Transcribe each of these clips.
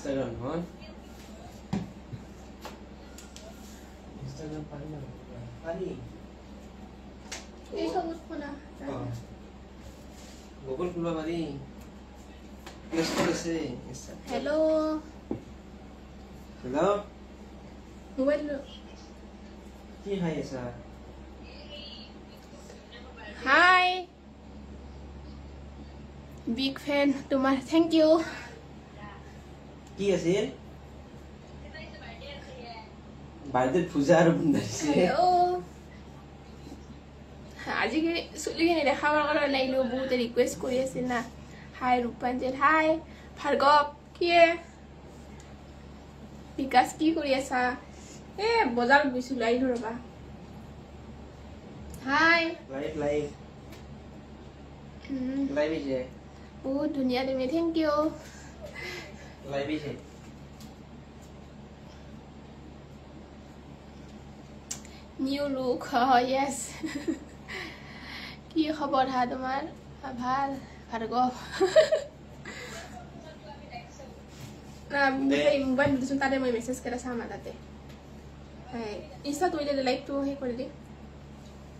Instagram hon. Instagram pani na. Pani. Ini sebut mana? Google pula pani. Yes, policy. Hello. Hello. Mobile. Ki hai esa? Hi. Big fan. Tumar. Thank you. Ki asil? Birthday puja aru bundaise. Hello. আজি কি সুলিগিনি দেখাবৰ কাৰণে লাইলো বহুত request কৰি আছিল না হাই ৰূপাঞ্জল হাই ভাৰ্গৱ কি বিকাশ কি কৰি আছা এ বজাৰ গৈছিল আইলো ৰবা হাই Live je. বহুত ধুনীয়া তুমি thank you Live je. New look yes কি খবৰ হা তোমাৰ ভাল ভাৰ্গৱ না এই মোবাইল দিছোন তাতে মই মেসেজ কৰা চাম তাতে হয় ইনষ্টা তুইলে লাইক টু হে কৰি দি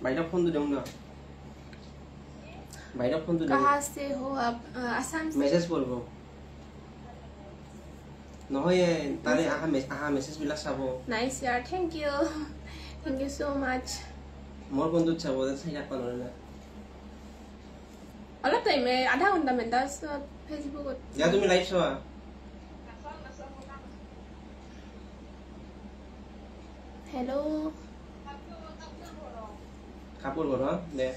বাইরে ফোন দেউ না বাইরে ফোন দেউ कहां से हो आप आसाम से মেসেজ করব নহয় তারে আহা মেসেজ বিলা চাব नाइस यार थैंक यू सो मच মোর বন্ধু চাব চাইনা পানরে না অলপ টাইম আধা ঘন্টা মান দাস ফেসবুকত যা তুমি লাইভ চাবা हेलो কাপড় ঘর দে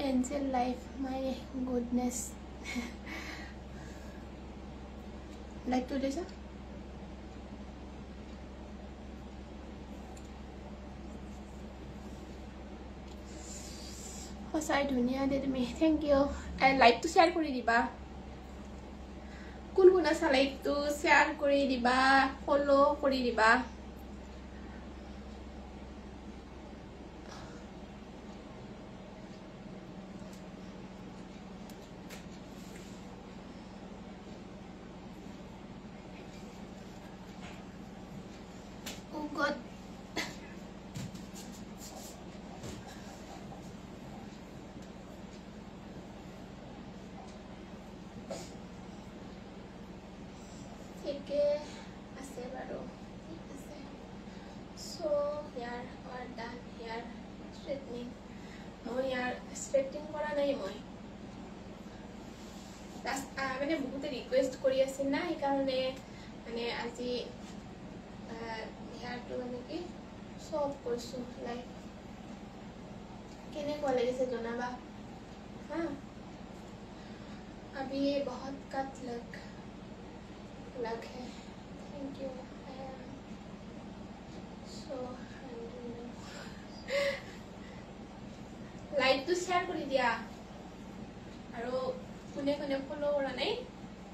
angel life my goodness like to देसा সঁচাই ধুনীয়া দে তুমি থেংক ইউ লাইকটো শ্বেয়াৰ কৰি দিবা কোন কোন আছে লাইকটো শ্বেয়াৰ কৰি দিবা ফলো কৰি দিবা Oh God. ठीक है ऐसे बारो ऐसे so यार और done यार straightening মই यार straightening কৰা নাই মই মানে বহুত ৰিকুৱেষ্ট কৰি আছিল না এই কাৰণে মানে আজি यार तो মানে কি সব কৰিছো লাইক কেনে কোৱা লাগিছে জনাবা हां अभी ये बहुत कट लग है thank you I am so like तो शेयर কৰি দিয়া আৰু কোনে কোনে ফলো কৰা নাই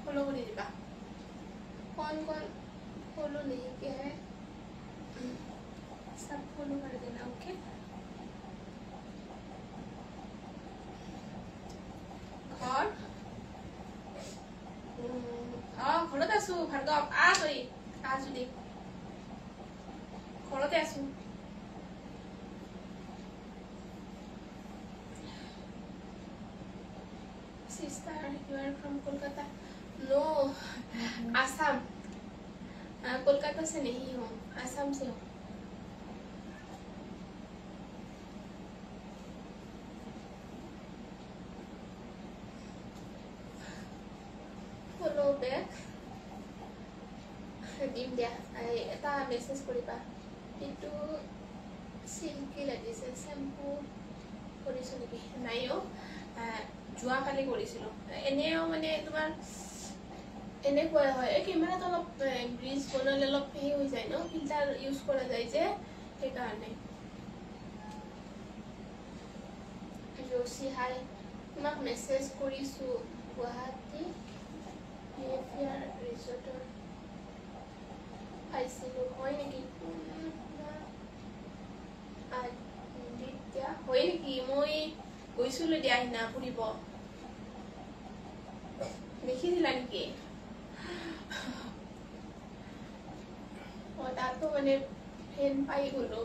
ফলো কৰি দিবা कौन फॉलो नहीं किया है सब फॉलो कर देना ओके और ঘৰত আছো ভাৰ্গৱ তই যদি ঘৰতে আছো sister you are from Kolkata no Assam Kolkata से नहीं हूँ असम से हूँ फॉलो बैक দিম দিয়া এটা মেসেজ কৰিবা কিন্তু সিল্কি লাগিছে শ্যাম্পু কৰিছো নেকি নাইও জুৱা কালি কৰিছিলো এনেও মানে তোমাৰ এনে কোৱা হয় এই কেমেৰাত অলপ গ্ৰীজ বনালে অলপ হে হৈ যায় ন ফিল্টাৰ ইউজ কৰা যায় যে সেই কাৰণে জোসি হাই তোমাক মেসেজ কৰিছো গুৱাহাটী এফিয়াৰ ৰিজৰ্টৰ পাইছিলো হয় নেকি দিত্যা হয় নেকি মই গৈছিলো দিয়া না ফুৰিব দেখিছিলা নেকি তাতো মানে ফেন পাই গলো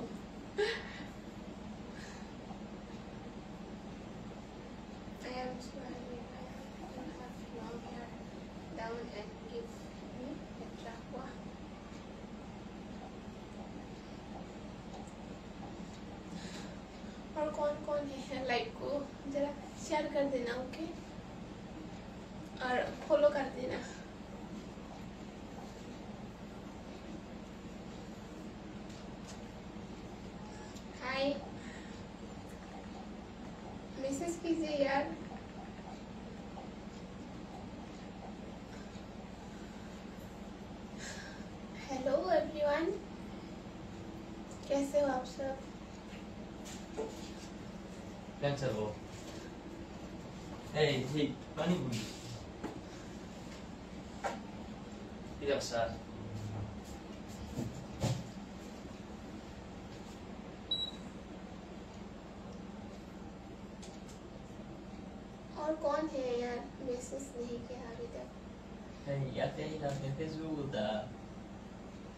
I am sorry if I don't have long hair down and give me a chakwa. और कौन है लाइक को जरा शेयर कर देना ओके और फॉलो कर देना हाय मैसेज कीजिए यार हेलो एवरीवन कैसे हो आप सब Cancel. Hey, money bui. Tidak sah. और कौन है यार मैसेज नहीं किया अभी तक Hey, ya te hilang ke Facebook dah.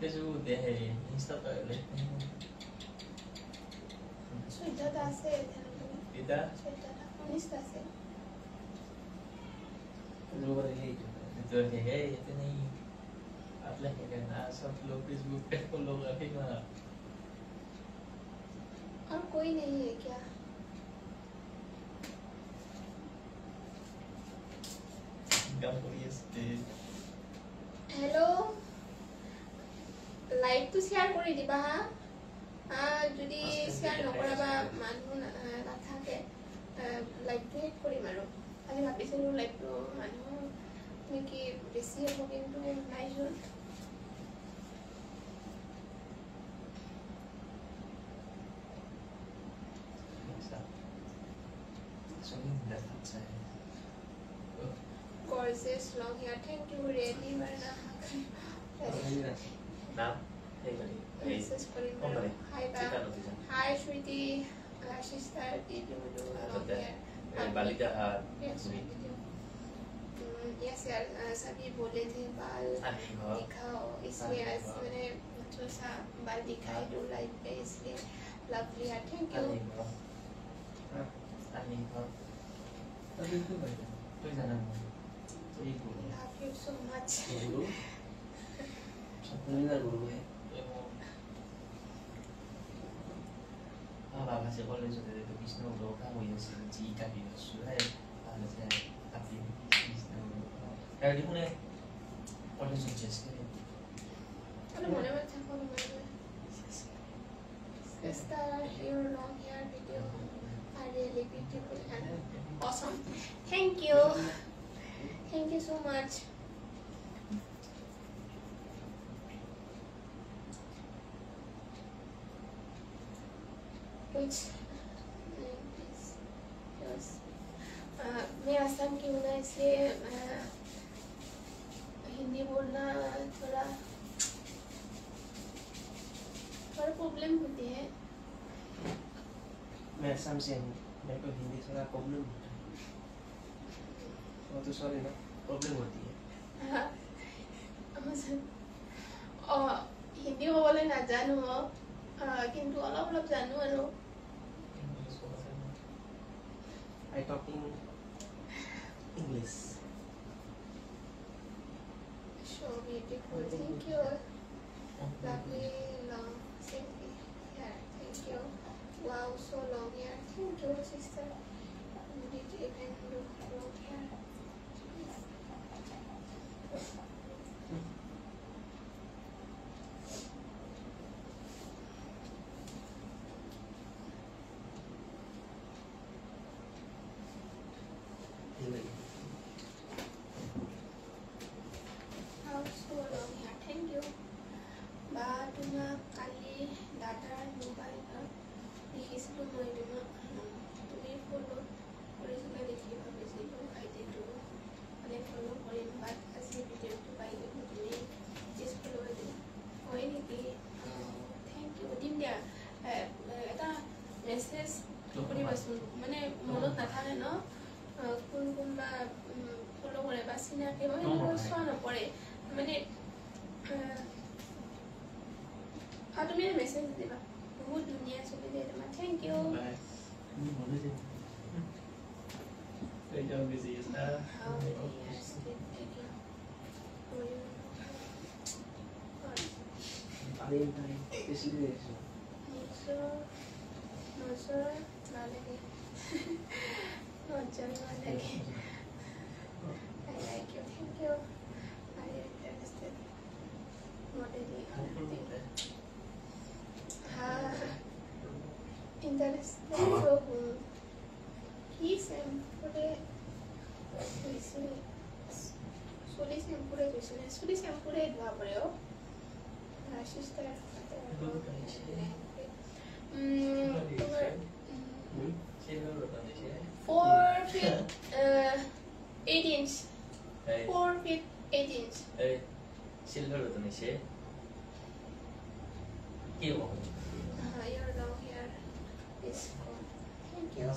Facebook deh, hey, Insta tu le. सुविधा दास है Tidak. सुविधा उन्नीस दास है Lugar ini. Itu hey, itu ni. Atlah kan asal lo Facebook pe follow kaki na. और कोई नहीं है क्या Kamu este. हेलो লাইক তো শেয়ার করে দিবা যদি শেয়ার নকৰা বা মানুহ নাথাকে লাইকটো হেড কৰিম আৰু খালি ভাবিছিলোঁ লাইকটো মানুহ নেকি বেছি হ'ব কিন্তু নাই যোৱা Sorry, dah tak saya. gorgeous long hair thank you really Marna Nam, hey balik. Hey, message কৰিম oh balik. hi ba Kita nanti jan. hi sweetie sister did you do long hair Balik dah. yes yes यार सभी बोले थे बाल Ani ho. दिखाओ इसलिए आज मैंने थोड़ा सा बाल दिखाई दो लाइव पे इसलिए लवली है thank you Ani ho. Ani ho. Tapi itu baik. Tu jangan. Tu ibu. Love you so much Guru. Satu ini lah guru ya. Apa masih boleh sudah itu Wisnu lo kamu yang senci kaki sudah ada saya tapi Wisnu. Kalau di mana? Boleh suggest ke? kalau mana macam kalau mana sister your long hair video are really beautiful and awesome thank you so much which yes मैं असम की हूँ ना इसलिए हिंदी बोलना थोड़ा problem होती है मैं असम से हूँ मेरे को हिंदी थोड़ा प्रॉब्लम होता है वो तो सॉरी ना प्रॉब्लम होती है হিন্দী ক'বলৈ নাজানো কিন্তু অলপ অলপ জানো আৰু I talking English. so beautiful thank you lovely long selfie hair thank you wow so long hair thank you sister you did even do long hair how so long hair thank you বা তোমাক কালি দাদাৰ মোবাইলত দেখিছিলোঁ মই তোমাক তুমি follow' কৰিছিলা দেখি ভাবিছিলোঁ আইডিটো মানে ফ'ল' কৰিম বাট আজি ভিডিঅ'টো পাই গ'লোঁ তুমি ডিছফ'ল' কৰি দিলা হয় নেকি থেংক ইউ দিম দিয়া এটা মেছেজ কৰিবাচোন মানে মনত নাথাকে ন কোনোবা ফ'ল' কৰে বা চিনাকি মই সেনেকৈ চোৱা নপৰে মানে তুমি মেছেজ দিবা বহুত ধুনীয়া ছবি দিয়ে তোমাৰ thank you I like you, thank you. Are you interested? Modeling. Interested so he shampoo Suli shampoo dua boleh oh. Sister. 4 feet 8 inch. 4 feet 8 inch. Silver itu nih sih. Iya. Your long hair is gone. Thank you.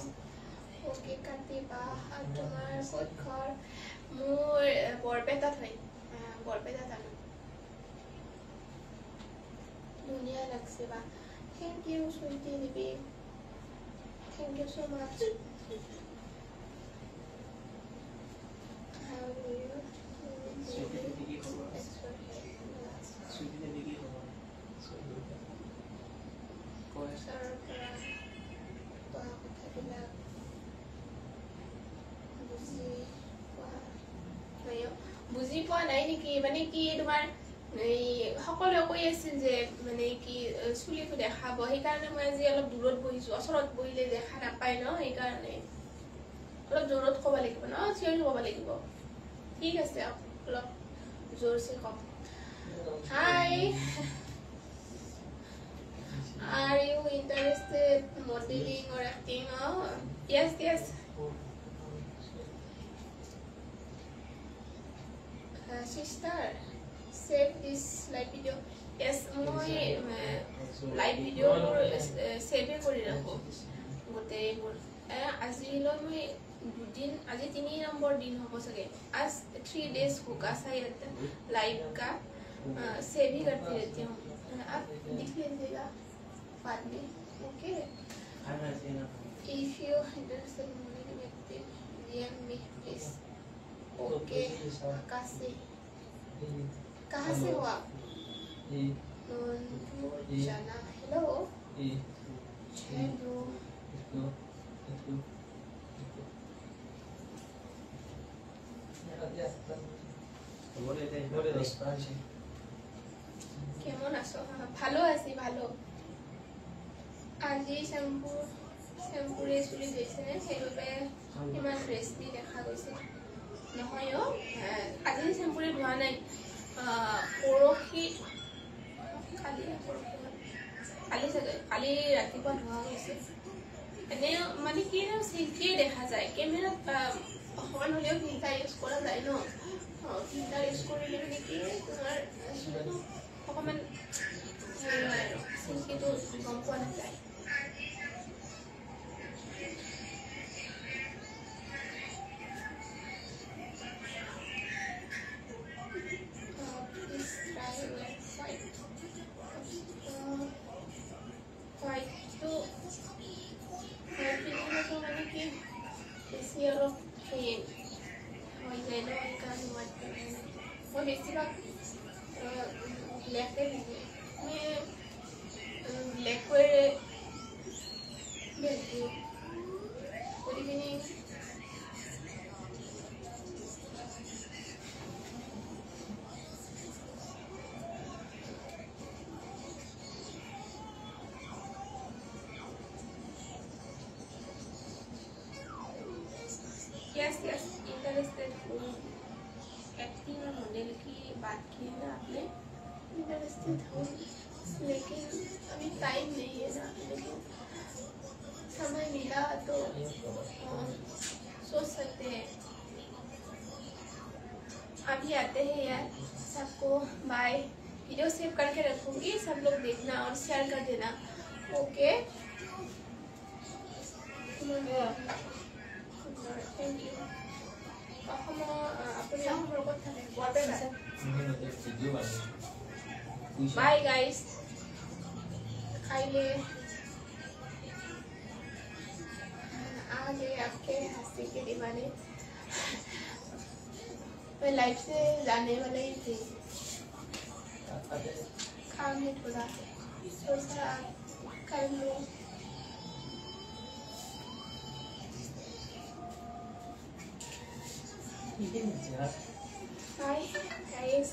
Okay, Katiba. Tomar good call. More Barpeta হয় বৰপেটা জানো ধুনীয়া লাগছে বা thank you sweetie baby thank you so much how do you বুজি পোৱা নাই নেকি মানে কি তোমাৰ এই সকলোৱে কৈ আছিল যে মানে কি চুলিটো দেখাব সেইকাৰণে মই আজি অলপ দূৰত বহিছো ওচৰত বহিলে দেখা নাপায় ন সেইকাৰণে অলপ দূৰত ক'ব লাগিব ন চিঞৰি ক'ব লাগিব ঠিক আছে অলপ জোৰছে কম হাই Are you interested modeling or acting? Oh, yes. Sister, save this live video. Yes, মই live video save কৰি ৰাখো গোটেইবোৰ আজিলৈ মই দুদিন আজি 3 নম্বৰ দিন হ'ব চাগে आज 3 days होगा शायद लाइव का सेव ही करते रहती हूँ आप देख लीजिएगा बाद में okay if you interested in modeling acting DM me please okay कहाँ से हो आप जाना हेलो हेलो কেমন আছো ভালো আছি ভালো আজি শ্যাম্পুৰে চুলি গৈছে সেইবাবে ইমান ৰেস্পি দেখা গৈছে নহয় আজি শ্যাম্পুৰে ধোৱা নাই পৰহি কালি ৰাতিপুৱা ধোৱা গৈছে এনে মানে কি চিল্কিয়ে দেখা যায় কেমেৰাত অকণমান হ'লেও ফিল্টাৰ ইউজ কৰা যায় ন ফিল্টাৰ ইউজ কৰিলে মানে কি তোমাৰ চুলিটো অকণমান চিল্কিটো গম পোৱা নাযায় Yes, interested एक्टिंग और मॉडल की बात की है ना आपने इंटरेस्टेड हूँ लेकिन अभी टाइम नहीं है ना लेकिन समय मिला तो सोच सकते हैं अभी आते हैं यार सबको बाय वीडियो सेव करके रखूंगी सब लोग देखना और शेयर कर देना okay Thank you. Ako mo, ako yung mga robot na Ini nanti video bang. Bye guys. खाई ले आ गए आपके हंसी के दीवाने। मैं लाइफ से जाने वाली ही थी, काम है थोड़ा, सोचा कर लूँ। Ini aja. Bye guys.